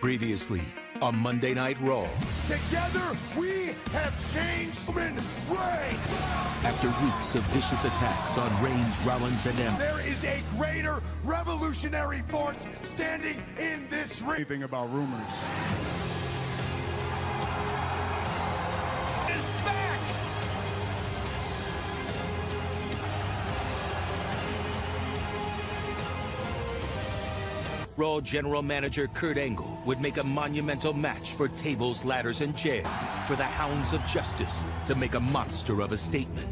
Previously on Monday Night Raw. Together, we have changed Roman Reigns. After weeks of vicious attacks on Reigns, Rollins, and Ambrose, there is a greater revolutionary force standing in this ring. Anything about rumors. Is back. Raw General Manager Kurt Angle would make a monumental match for tables, ladders, and chairs for the Hounds of Justice to make a monster of a statement.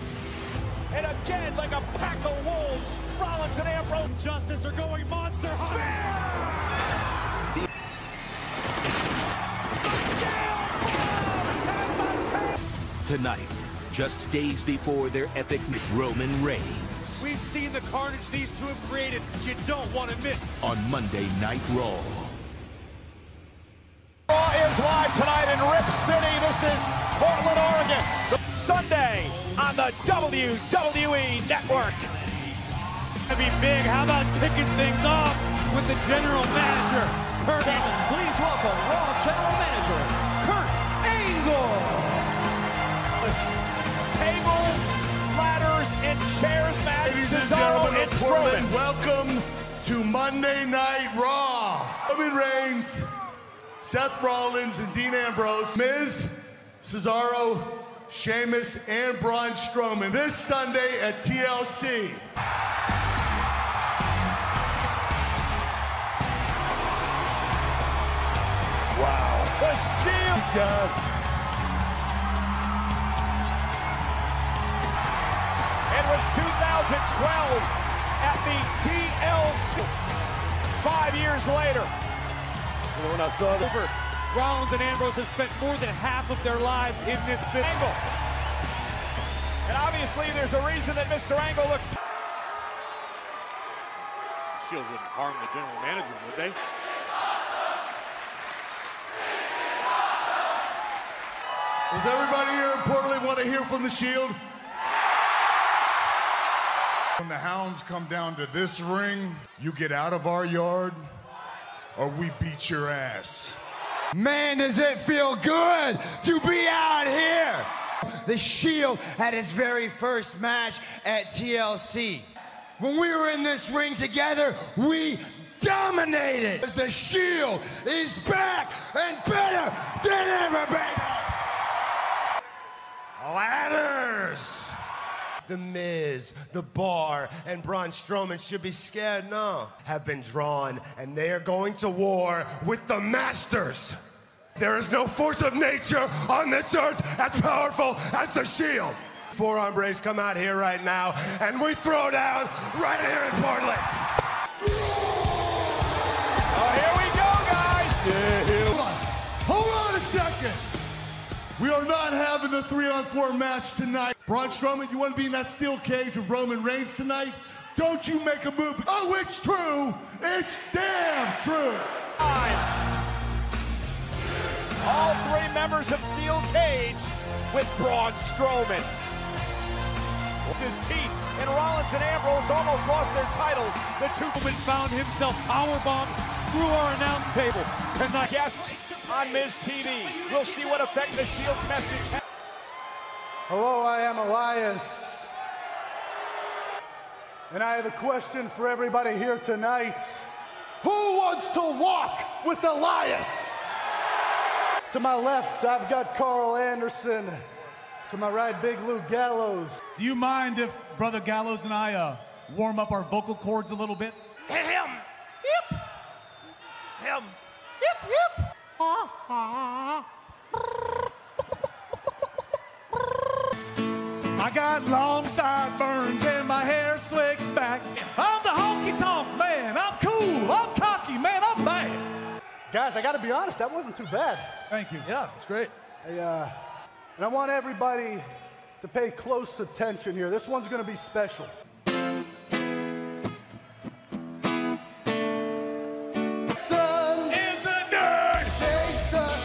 And again, like a pack of wolves, Rollins and Ambrose Justice are going monster high. Tonight, just days before their epic with Roman Reigns. We've seen the carnage these two have created, but you don't want to miss. On Monday Night Raw. Raw is live tonight in Rip City. This is Portland, Oregon. Sunday on the WWE Network. Gonna be big. How about kicking things off with the general manager, Kurt Angle? Please welcome Raw General Manager, Kurt Angle. Tables, ladders, and chairs match. Ladies and Cesaro gentlemen and of Portland, Strowman. welcome to Monday Night Raw. Roman Reigns, Seth Rollins, and Dean Ambrose, Miz, Cesaro, Sheamus, and Braun Strowman this Sunday at TLC. Wow. The Shield. Yes. It was 2012 at the TLC. 5 years later. When I saw the Rollins and Ambrose have spent more than half of their lives in this business. Angle. And obviously there's a reason that Mr. Angle looks... Shield wouldn't harm the general manager, would they? Does everybody here in Portland want to hear from the Shield? When the Hounds come down to this ring, you get out of our yard or we beat your ass. Man, does it feel good to be out here. The Shield had its very first match at TLC. When we were in this ring together, we dominated. The Shield is back and better than ever been. Ladders. The Miz, The Bar, and Braun Strowman should be scared now. Have been drawn, and they are going to war with the Masters. There is no force of nature on this earth as powerful as the Shield. Four hombres come out here right now, and we throw down right here in Portland. Oh, here we go, guys. Hold on a second. We are not having the 3-on-4 match tonight. Braun Strowman, you want to be in that steel cage with Roman Reigns tonight? Don't you make a move. Oh, it's true. It's damn true. All three members of Steel Cage with Braun Strowman. His teeth, and Rollins and Ambrose almost lost their titles. The two Strowman found himself powerbombed through our announce table. Tonight, guests on Miz TV. We'll see what effect the Shield's message has. Hello, I am Elias. And I have a question for everybody here tonight. Who wants to walk with Elias? To my left, I've got Carl Anderson. To my right, Big Luke Gallows. Do you mind if Brother Gallows and I warm up our vocal cords a little bit? Him. Yep. Him. Yep. I got long sideburns and my hair slicked back. I'm the honky-tonk man. I'm cool. I'm cocky, man. I'm bad. Guys, I gotta be honest, that wasn't too bad. Thank you. Yeah, it's great. And I want everybody to pay close attention here. This one's gonna be special. Son Is a nerd. Hey, son.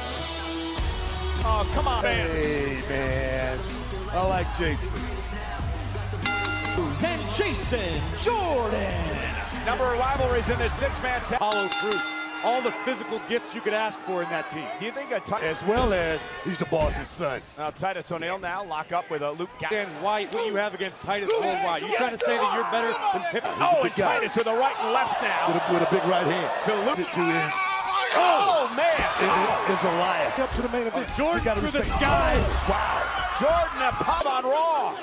Oh, come on, man. Hey, man. I like Jason. And Jason Jordan. Number of rivalries in this six-man tag. Apollo Crews all the physical gifts you could ask for in that team. Do you think As well as he's the boss's son. Titus O'Neil now lock up with Luke Gallows? And what you have against Titus Worldwide. You trying to say that you're better than Pippen? Oh, and Titus with the right and lefts now. With a big right hand. To Luke. To his... Oh, man. It's Elias. Up to the main event. Jordan through the skies. Wow. Jordan a pop on Raw.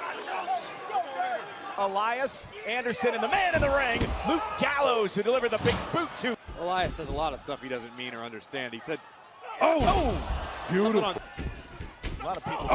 Elias, Anderson, and the man in the ring, Luke Gallows, who delivered the big boot to. Elias says a lot of stuff he doesn't mean or understand. He said, Beautiful. A lot of people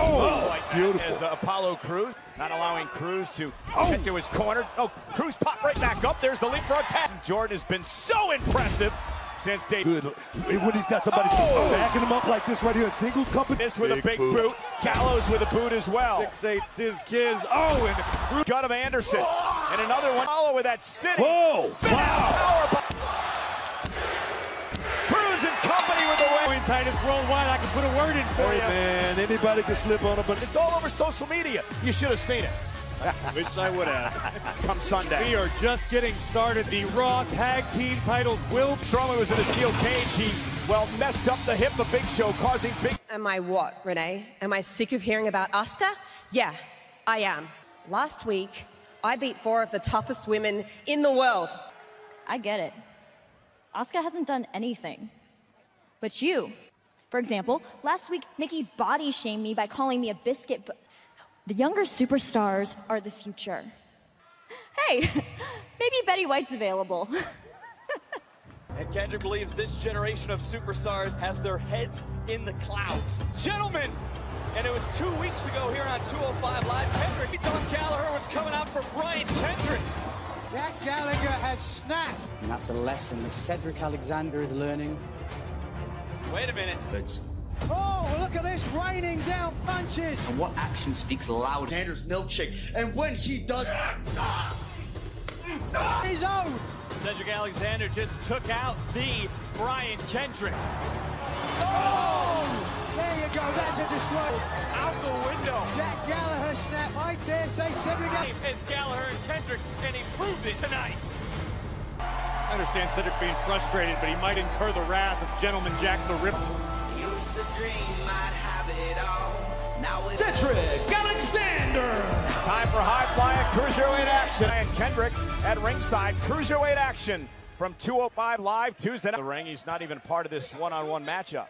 like beautiful. that as Apollo Crews, not allowing Crews to get to his corner. Crews pop right back up. There's the leapfrog test. Jordan has been so impressive since day. Good. When he's got somebody backing him up like this right here in singles company. This with a big boot. Gallows with a boot as well. 6'8" Sizz Kiz. Oh, and Crews. Gut of Anderson. And another one. Follow with that sitting. Whoa. Spin out power. Crews and company with the win. Titus Worldwide, I can put a word in for you. Man, anybody can slip on him, but It's all over social media. You should have seen it. Wish I would have. Come Sunday. We are just getting started. The Raw Tag Team titles will. Strowman was in a steel cage. He, messed up the hip of Big Show, causing big... Am I what, Renee? Am I sick of hearing about Asuka? Yeah, I am. Last week, I beat 4 of the toughest women in the world. I get it. Asuka hasn't done anything. But you, for example, last week, Nikki body shamed me by calling me a biscuit, but the younger superstars are the future. Hey, maybe Betty White's available. And Kendrick believes this generation of superstars has their heads in the clouds. Gentlemen, and it was 2 weeks ago here on 205 Live, Kendrick, Tom Gallagher was coming out for Brian Kendrick. Jack Gallagher has snapped. And that's a lesson that Cedric Alexander is learning. Wait a minute. Oh, look at this, raining down punches. And what action speaks loud? Sanders milkshake. And when he does... His own. Cedric Alexander just took out the Brian Kendrick. Oh! There you go, that's a disgrace. Out the window. Jack Gallagher snap, I dare say Cedric... It's Gallagher and Kendrick, and he proved it tonight. I understand Cedric being frustrated, but he might incur the wrath of Gentleman Jack the Ripper. Cedric Alexander. Time for high-flying cruiserweight action. And Kendrick at ringside. Cruiserweight action from 205 Live Tuesday night. The ring, he's not even part of this one-on-one matchup.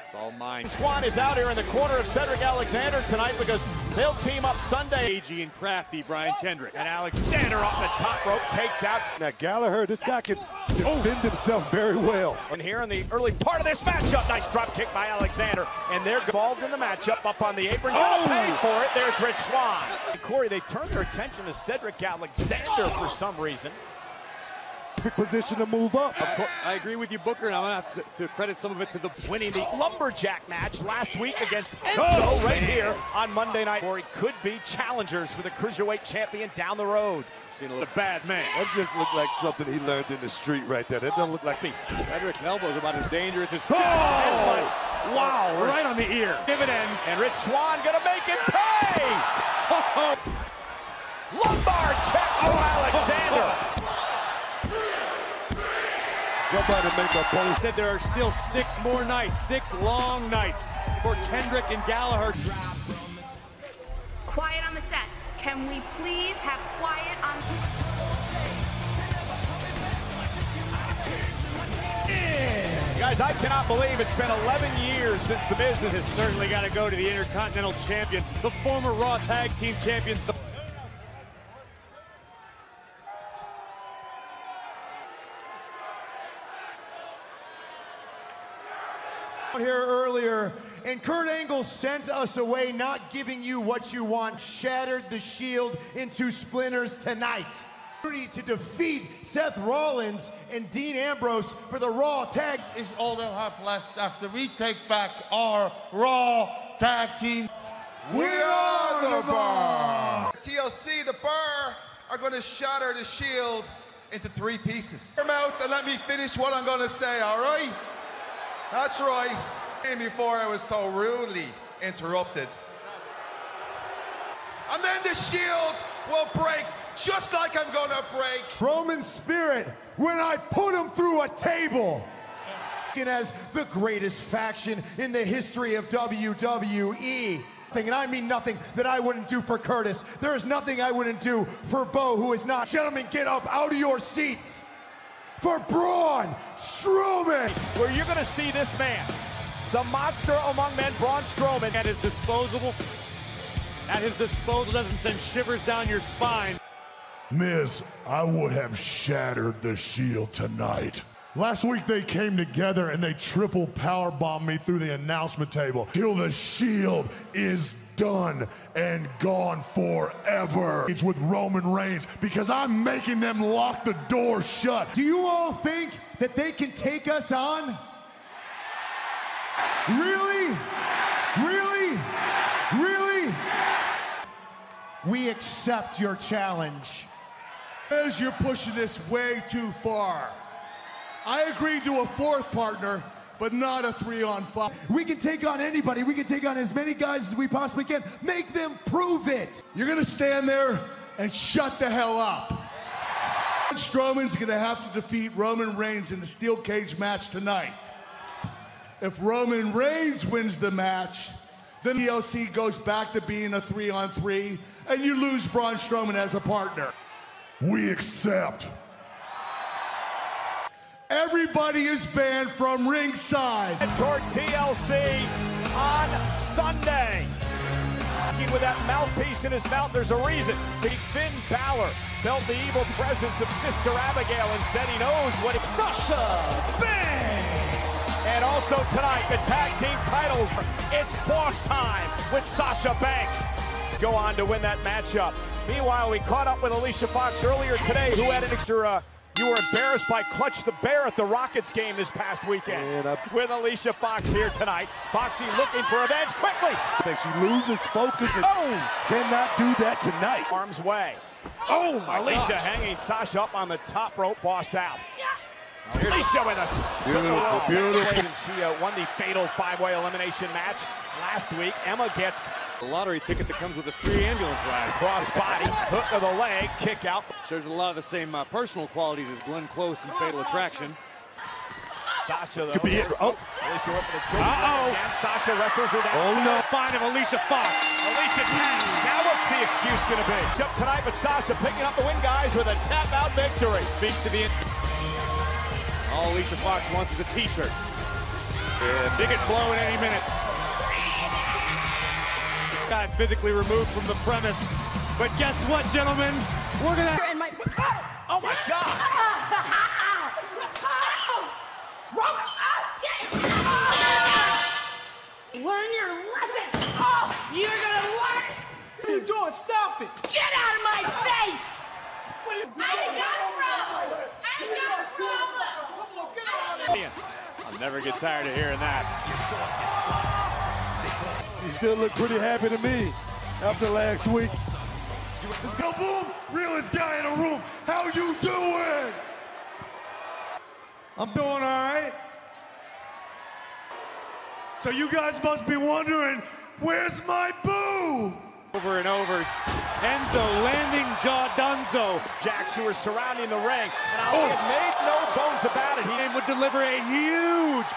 It's all mine. Squad is out here in the corner of Cedric Alexander tonight because they'll team up Sunday. Agey and crafty Brian Kendrick. And Alexander off the top rope takes out. Now Gallagher, this guy can defend himself very well. And here in the early part of this matchup, nice drop kick by Alexander. And they're involved in the matchup up on the apron. Gonna pay for it. There's Rich Swann. And Corey, they've turned their attention to Cedric Alexander for some reason. Perfect position to move up. I agree with you, Booker, and I'm going to have to credit some of it to the winning the lumberjack match last week against Enzo here on Monday night. Corey could be challengers for the Cruiserweight champion down the road. Seen a little bad man. That just looked like something he learned in the street right there. That doesn't look like me. Cedric's elbows are about as dangerous as... Wow, right on the ear. Dividends. And Rich Swann gonna make it pay! Lumbar check for Alexander. Somebody make a post. Said there are still 6 more nights, 6 long nights for Kendrick and Gallagher. Quiet on the set. Can we please have quiet on Guys, I cannot believe it's been 11 years since The Miz has certainly got to go to the Intercontinental Champion, the former Raw Tag Team Champions. Here earlier, and Kurt Angle sent us away not giving you what you want, shattered the Shield into splinters tonight. To defeat Seth Rollins and Dean Ambrose for the Raw Tag is all they'll have left after we take back our Raw Tag Team. We are the Bar. TLC, the Bar, are going to shatter the Shield into 3 pieces. Your mouth and let me finish what I'm going to say, all right? That's right. And before I was so rudely interrupted. And then the Shield will break just like I'm gonna break. Roman Spirit when I put him through a table. As the greatest faction in the history of WWE. And I mean nothing that I wouldn't do for Curtis. There is nothing I wouldn't do for Bo, who is not. Gentlemen, get up out of your seats for Braun Strowman. Where you're going to see this man, the monster among men, Braun Strowman. At his disposal doesn't send shivers down your spine. Miz, I would have shattered the Shield tonight. Last week they came together and they triple powerbombed me through the announcement table till the Shield is done and gone forever. It's with Roman Reigns because I'm making them lock the door shut. Do you all think that they can take us on? Really? Really? Really? We accept your challenge. As you're pushing this way too far. I agreed to a fourth partner, but not a 3-on-5. We can take on anybody. We can take on as many guys as we possibly can. Make them prove it. You're gonna stand there and shut the hell up. Strowman's gonna have to defeat Roman Reigns in the steel cage match tonight. If Roman Reigns wins the match, then TLC goes back to being a 3-on-3, and you lose Braun Strowman as a partner. We accept. Everybody is banned from ringside. And toward TLC on Sunday. With that mouthpiece in his mouth, there's a reason. Big Finn Balor felt the evil presence of Sister Abigail and said he knows what it's Sasha Banks. And also tonight, the tag team titles. It's boss time with Sasha Banks. Go on to win that matchup. Meanwhile, we caught up with Alicia Fox earlier today, who had an extra. You were embarrassed by Clutch the Bear at the Rockets game this past weekend. With Alicia Fox here tonight. Foxy looking for revenge quickly. She loses focus and cannot do that tonight. Arms way. Oh my Alicia gosh. Hanging Sasha up on the top rope, boss out. Alicia with us. Beautiful, beautiful. She won the fatal 5-way elimination match last week. Emma gets a lottery ticket that comes with a free ambulance ride. Cross body, hook of the leg, kick out. Shows a lot of the same personal qualities as Glenn Close in Fatal Attraction. Sasha, though. Could be it. Oh. Alicia went for the again. Sasha wrestles her down. Oh, no. Spine of Alicia Fox. Alicia taps. Now what's the excuse going to be? Jump tonight, but Sasha picking up the win, guys, with a tap-out victory. Speaks to the... All Alicia Fox wants is a T-shirt. Yeah, big and blow in any minute. Got physically removed from the premise. But guess what, gentlemen? We're gonna... Oh my God! Learn your lesson! Oh, you're gonna learn! What are you doing? Stop it! Get out of my face! What are you doing? I ain't got a problem! I ain't got a problem! Come on, get out of here! I'll never get tired of hearing that. You still look pretty happy to me after last week. Let's go, boom! Realest guy in the room. How you doing? I'm doing all right. So you guys must be wondering, where's my boo? Over and over. Enzo landing jaw Dunzo. Jacks who are surrounding the ring. And Ali had made no bones about it. He would deliver a huge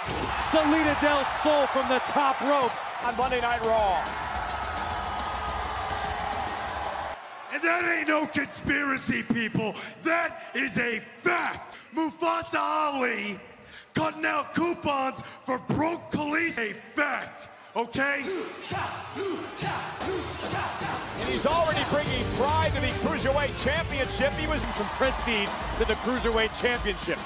Salida del Sol from the top rope on Monday Night Raw. And that ain't no conspiracy, people. That is a fact. Mufasa Ali cutting out coupons for broke police. A fact, okay? And he's already bringing pride to the Cruiserweight Championship. He was some prestige to the Cruiserweight Championship.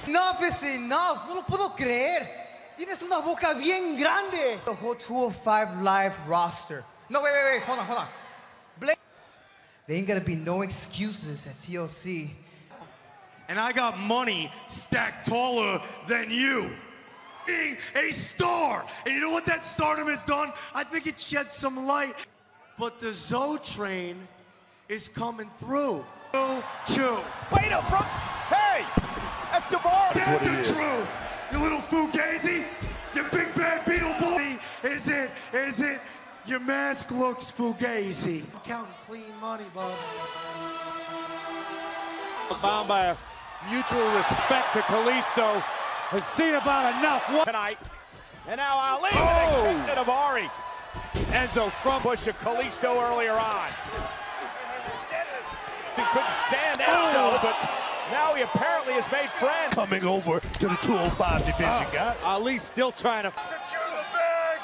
Enough is enough. No lo puedo creer. Tienes una boca bien grande. The whole 205 Live roster. No, wait. Hold on. There ain't gonna be no excuses at TLC. And I got money stacked taller than you. Being a star. And you know what that stardom has done? I think it shed some light. But the Zoe train is coming through. Chew. Wait up front. Hey! That's Davaris. That's what it is. Truth. You little fugazi. You big bad beetle boy. Is it? Your mask looks fugazi. I'm counting clean money, bud. Bound by a mutual respect to Kalisto. Has seen about enough tonight. And now Ali with a kick to Daivari. Enzo from push to Kalisto earlier on. He couldn't stand Enzo, but now he apparently has made friends. Coming over to the 205 division, guys. Ali still trying to secure the bag.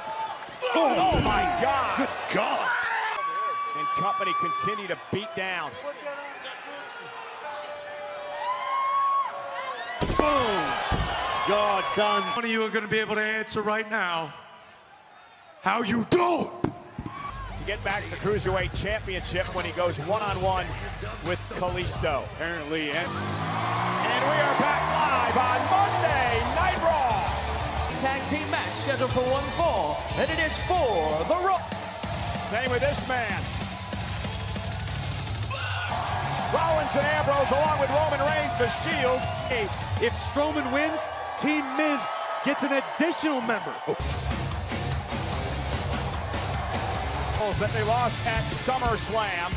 Oh my God. Good God. And company continue to beat down. Boom. Jaw done. One of you are going to be able to answer right now. How you doing? To get back to the Cruiserweight Championship when he goes one-on-one with Kalisto. Apparently. And we are back live on Monday Night Raw. Tag team match scheduled for 1 fall, and it is for the Raw. Same with this man. Rollins and Ambrose along with Roman Reigns, the Shield. If Strowman wins, Team Miz gets an additional member. That they lost at SummerSlam.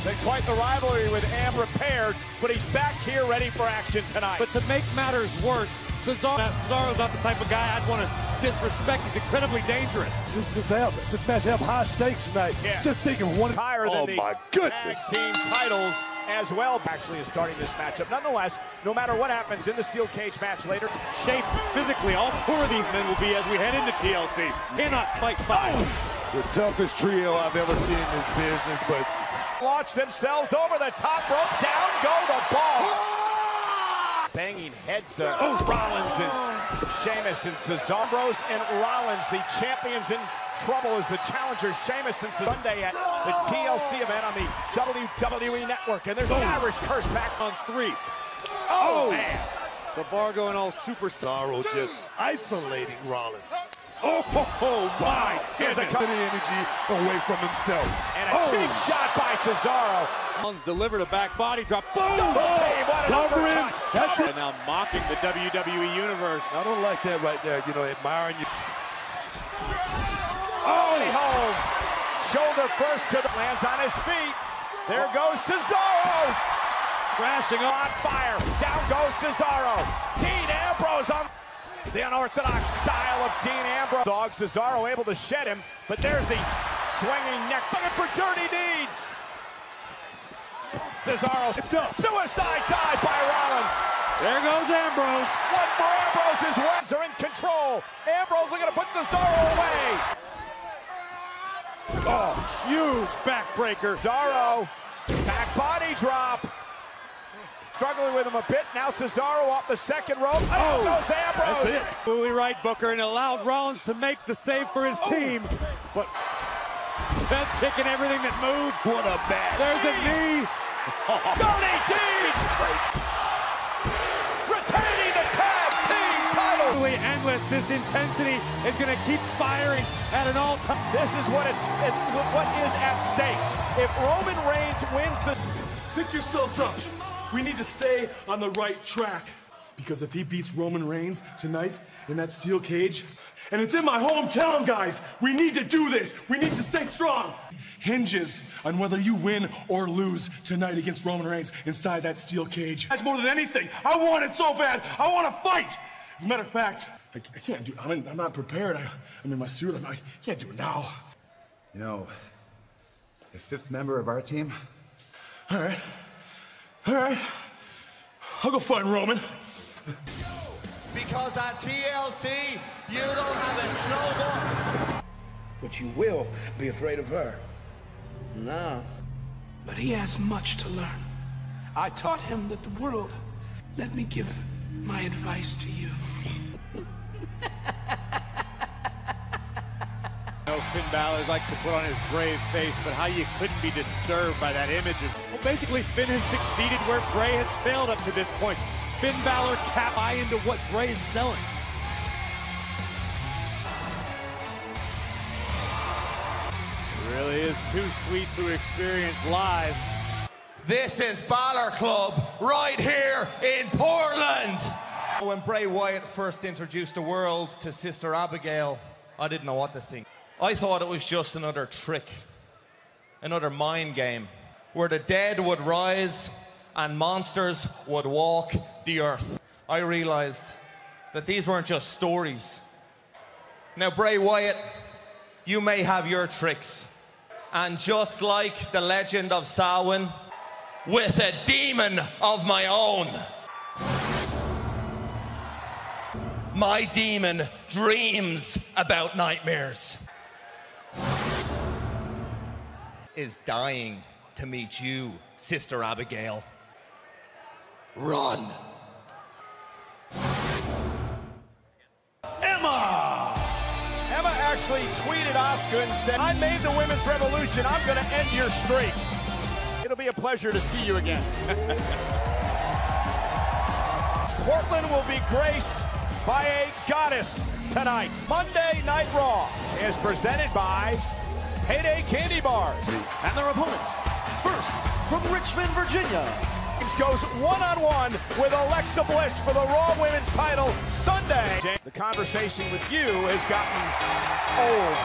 Then quite the rivalry with Am repaired, but he's back here ready for action tonight. But to make matters worse, Cesaro's not the type of guy I'd want to disrespect. He's incredibly dangerous. This match have high stakes tonight. Yeah. Just thinking one. Higher than the my goodness. tag team titles as well. Actually is starting this matchup. Nonetheless, no matter what happens in the steel cage match later. Shaped physically, all 4 of these men will be as we head into TLC. Cannot fight fire. The toughest trio I've ever seen in this business, but launch themselves over the top rope. Down go the ball. Banging heads Rollins and Sheamus and Cesaro and Rollins, the champions in trouble as the challenger Sheamus and Sunday at the TLC event on the WWE Network. And there's an Irish curse back on 3. Oh man. The bar going all super Cesaro just isolating Rollins. Oh my goodness. Here's the energy away from himself. And a cheap shot by Cesaro. Rollins delivered a back body drop. Boom! Cover him. That's it. And now mocking the WWE Universe. I don't like that right there. You know, admiring you. Home. Shoulder first to the lands on his feet. There goes Cesaro. Crashing on fire. Down goes Cesaro. Dean Ambrose on the unorthodox style of Dean Ambrose. Dog Cesaro able to shed him, but there's the swinging neck. Looking for dirty deeds. Cesaro. Suicide dive by Rollins. There goes Ambrose. One for Ambrose. His words are in control. Ambrose looking to put Cesaro away. Oh, huge backbreaker. Cesaro. Back body drop. Struggling with him a bit. Now Cesaro off the second rope. Oh, goes Ambrose. That's it. Fully right, Booker, and allowed Rollins to make the save for his team. But Seth kicking everything that moves. What a match. There's a knee. Dirty deeds. Retaining the tag team title. Really endless. This intensity is going to keep firing at an all-time. This is what is at stake. If Roman Reigns wins the... Pick yourselves up. We need to stay on the right track. Because if he beats Roman Reigns tonight in that steel cage, and it's in my hometown, guys, we need to do this. We need to stay strong. Hinges on whether you win or lose tonight against Roman Reigns inside that steel cage. That's more than anything. I want it so bad. I want to fight. As a matter of fact, I can't do it. I'm not prepared. I'm in my suit. I can't do it now. You know, the 5th member of our team. All right. I'll go find Roman. Because on TLC, you don't have a snowball. But you will be afraid of her. No. But he has much to learn. I taught him that the world. Let me give my advice to you. Finn Balor likes to put on his brave face, but how you couldn't be disturbed by that image is, well, basically Finn has succeeded where Bray has failed up to this point. Finn Balor cap eye into what Bray is selling. It really is too sweet to experience live. This is Balor Club right here in Portland. When Bray Wyatt first introduced the world to Sister Abigail, I didn't know what to think. I thought it was just another trick, another mind game, where the dead would rise and monsters would walk the earth. I realized that these weren't just stories. Now, Bray Wyatt, you may have your tricks. And just like the legend of Samhain, with a demon of my own. My demon dreams about nightmares. Is dying to meet you, Sister Abigail. Run. Emma actually tweeted Asuka and said, I made the women's revolution. I'm going to end your streak. It'll be a pleasure to see you again. Portland will be graced by a goddess tonight. Monday Night Raw is presented by Payday Candy Bars. And their opponents, first from Richmond, Virginia. James goes one-on-one with Alexa Bliss for the Raw Women's title Sunday. The conversation with you has gotten old.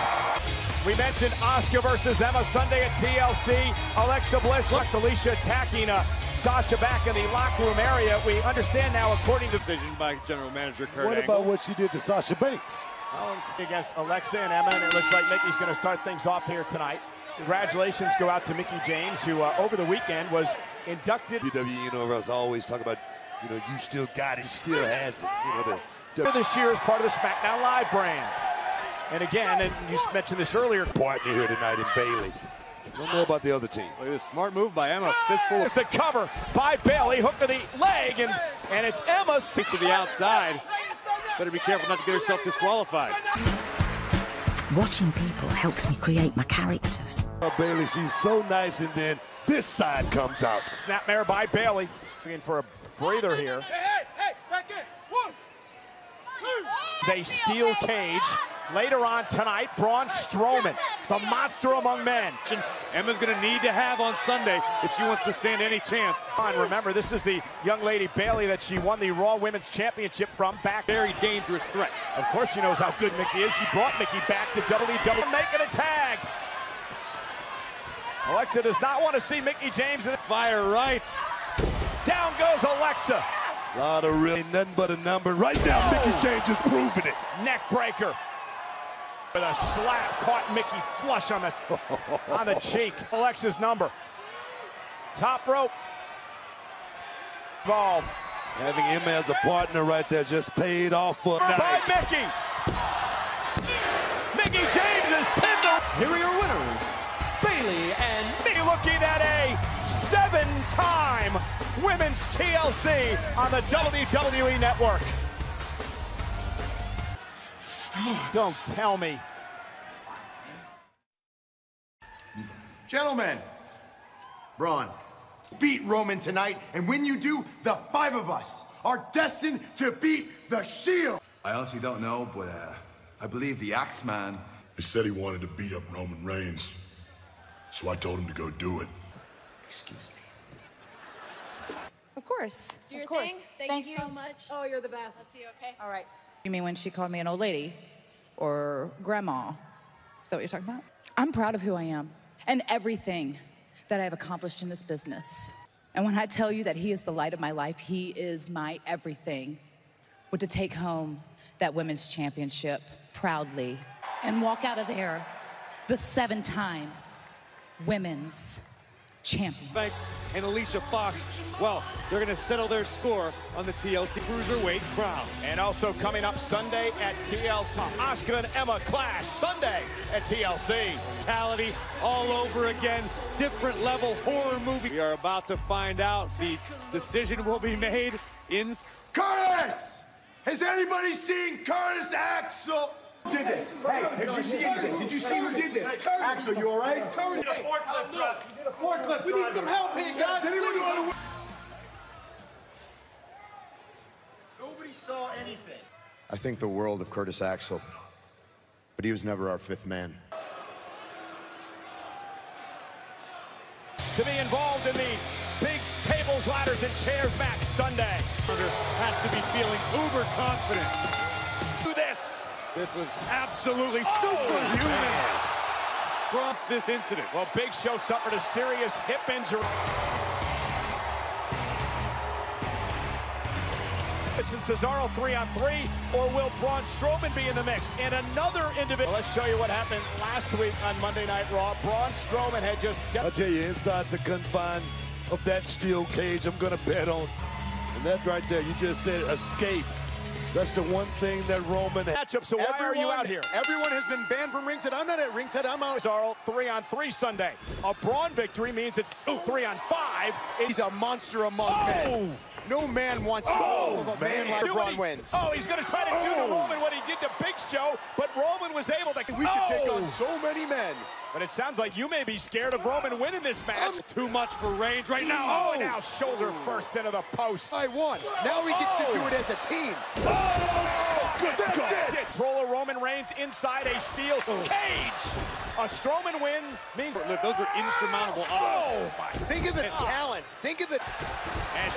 We mentioned Asuka versus Emma Sunday at TLC. Alexa Bliss, Alicia attacking Sasha back in the locker room area. We understand now, according to decision by General Manager Kurt What Angle. about what she did to Sasha Banks? Against Alexa and Emma, and it looks like Mickey's going to start things off here tonight. Congratulations go out to Mickie James, who over the weekend was inducted. WWE Universe always talk about, you still got it, still has it. This year is part of the SmackDown Live brand. And again, and you mentioned this earlier, partner here tonight in Bayley. Don't know about the other team. It was a smart move by Emma. Fistful. It's the cover by Bayley, hook to the leg, and it's Emma. To the outside. Better be careful not to get herself disqualified. Watching people helps me create my characters. Bayley, she's so nice, and then this side comes out. Snapmare by Bayley. Looking for a breather here. Hey, back in. 1, 2. It's a steel cage. Later on tonight, Braun Strowman, the monster among men. Emma's going to need to have on Sunday if she wants to stand any chance. And remember, this is the young lady Bayley that she won the Raw Women's Championship from back. Very dangerous threat. Of course she knows how good Mickie is. She brought Mickie back to WWE. Making a tag. Alexa does not want to see Mickie James. Fire rights. Down goes Alexa. A lot of really nothing but a number. Right now, Mickie James is proving it. Neck breaker. With a slap, caught Mickie flush on the cheek. Alexa's number. Top rope. Involved. Having Emma as a partner right there just paid off for by Mickie. Mickie James is pinned. Here are your winners, Bayley and Mickie, looking at a 7-time Women's TLC on the WWE Network. Don't tell me. Gentlemen, Braun, beat Roman tonight, and when you do, the 5 of us are destined to beat the Shield. I honestly don't know, but I believe the Axeman. He said he wanted to beat up Roman Reigns, so I told him to go do it. Excuse me. Of course. Do your of course. thing. Thank you so much. Oh, you're the best. I'll see you, okay? All right. You mean when she called me an old lady? Or grandma? Is that what you're talking about? I'm proud of who I am and everything that I've accomplished in this business. And when I tell you that he is the light of my life, he is my everything. But to take home that women's championship proudly and walk out of there the 7-time women's champion. Banks and Alicia Fox, well, they're going to settle their score on the TLC Cruiserweight crown. And also coming up Sunday at TLC, Asuka and Emma clash Sunday at TLC. Brutality all over again, different level horror movie. We are about to find out. The decision will be made in... Curtis! Has anybody seen Curtis Axel? Did this? Hey, did you see this? Did you see who did this? Axel, you all right? You did a forklift drop. You did a forklift drop. We need some help here, guys. Does anyone want to... Nobody saw anything. I think the world of Curtis Axel, but he was never our 5th man. To be involved in the big tables, ladders, and chairs match Sunday. Has to be feeling uber confident. Do this. This was absolutely superhuman. Across this incident. Well, Big Show suffered a serious hip injury. and Cesaro 3-on-3, or will Braun Strowman be in the mix? And another individual. Let's show you what happened last week on Monday Night Raw. Braun Strowman had just... I'll tell you, inside the confine of that steel cage, I'm going to bet on. And that right there, you just said escape. That's the one thing that Roman... Matchup, so why are you out here? Everyone has been banned from ringside. I'm not at ringside, I'm out. Cesaro 3-on-3 Sunday. A Braun victory means it's 3-on-5. He's a monster among men. No man wants to of a man like Braun wins. Oh, he's going to try to do to Roman what he did to Big Show, but Roman was able to... We could take on so many men. But it sounds like you may be scared of Roman winning this match. Too much for Reigns right now. Oh, now shoulder first into the post. I won. Now we get to do it as a team. That's it. Control of Roman Reigns inside a steel cage. A Strowman win means... Those are insurmountable odds. Oh, my. Think of the talent. Think of the... And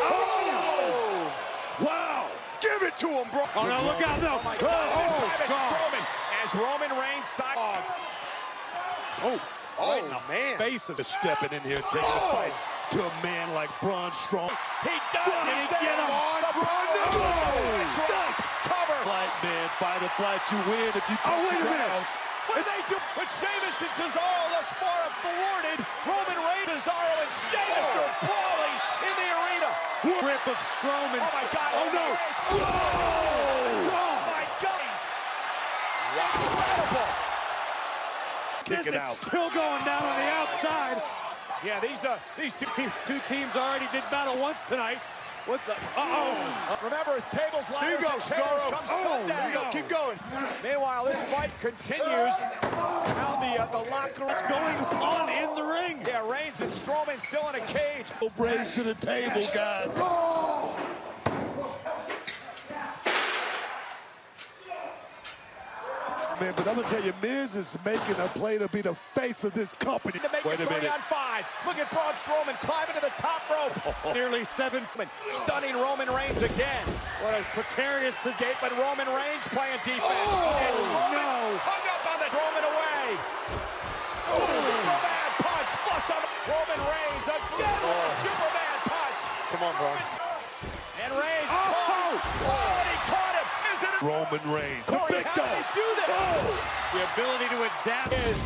wow. Give it to him, bro. Oh, no, look out, no. Oh, my God. This time it's Strowman as Roman Reigns side. Right in the face of stepping in here, taking a fight to a man like Braun Strowman. He does it. Get him on, Braun. Cover. Flight, man. Fight or flight, you win if you touch the ground. What do they do? But Sheamus and Cesaro thus far have thwarted Roman Reigns, Cesaro, and Sheamus are brawling in the arena. Grip of Strowman. Oh, my God. Oh, no. Oh, my God. Incredible. This is still going down on the outside. Yeah, these two teams already did battle once tonight. What the? Remember, his tables, ladders, There you go, and chairs Cesaro. come Sunday. There you go. Keep going. Meanwhile, this fight continues. Now the locker room. What's going on in the ring? Yeah, Reigns and Strowman still in a cage. Reigns to the table, guys. Man, but I'm going to tell you, Miz is making a play to be the face of this company. To make Wait it a minute. 3-on-5. Look at Braun Strowman climbing to the top rope. Nearly 7. Stunning Roman Reigns again. What a precarious position. But Roman Reigns playing defense. And Strowman hung up on the Roman away. Superman punch. Flush on the Roman Reigns again with a Superman punch. Come on, Braun. And Reigns caught. And he caught him. Is it Roman Reigns. Corey, how did he do this? The ability to adapt is...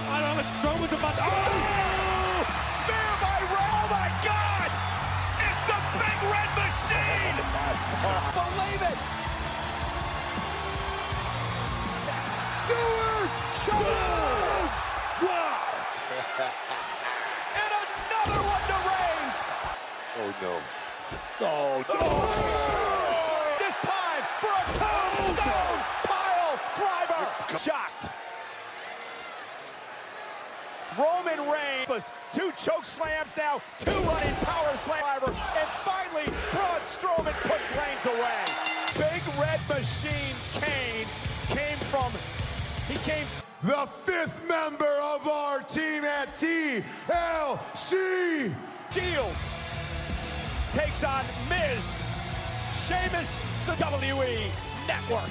I don't know if Strowman's about to... Spear by Ray! Oh, my God! It's the Big Red Machine! Believe it! Do it! Show us! Wow! And another one to Reigns! Oh, no. Oh, no. This time for a tombstone pile driver! Shocked. Roman Reigns, 2 choke slams now, 2 running power slam, and finally Braun Strowman puts Reigns away. Big Red Machine Kane came The 5th member of our team at TLC. Shield takes on Miz, Sheamus, WWE Network.